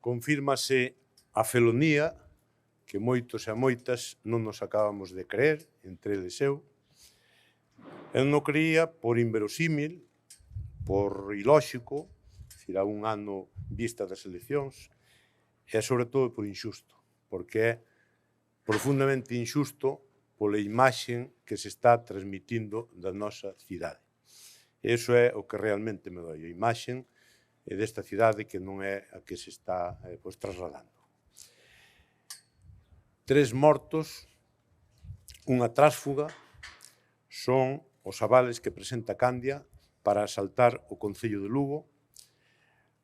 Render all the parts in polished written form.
confírmase a felonía que moitos e moitas non nos acabamos de creer, entre eles eu. Eu non creía por inverosímil, por ilóxico, dicir, a un ano vista das eleccións, e sobre todo por injusto, porque é profundamente injusto pola imaxe que se está transmitindo da nosa cidade. Iso é o que realmente me doi, a imaxe desta cidade que non é a que se está trasladando. 3 mortos, unha trásfuga, son os avales que presenta Candia para asaltar o Concello de Lugo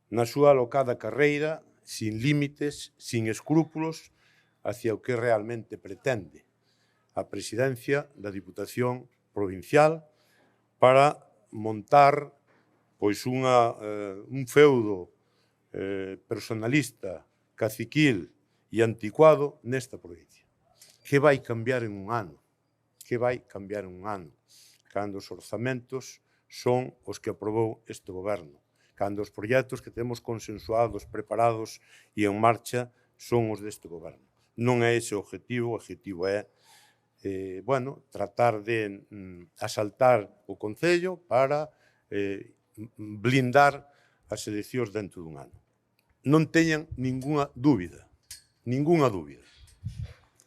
na súa alocada carreira, sin límites, sin escrúpulos, hacia o que realmente pretende a presidencia da Diputación Provincial para montar un feudo personalista, caciquil e anticuado nesta provincia. Que vai cambiar en un ano? Que vai cambiar en un ano? Cando os orzamentos son os que aprobou este goberno, cando os proxectos que temos consensuados, preparados e en marcha son os deste goberno. Non é ese o objetivo é tratar de asaltar o Concello para blindar as eleccións dentro dun ano. Non teñan ningunha dúbida.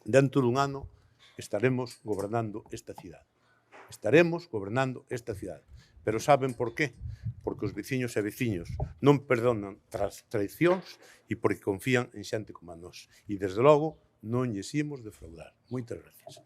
Dentro dun ano estaremos gobernando esta cidade. Pero saben por qué? Porque os veciños e veciños non perdonan traicións e porque confían en xente como a nós. E, desde logo, non lles imos defraudar. Moitas gracias.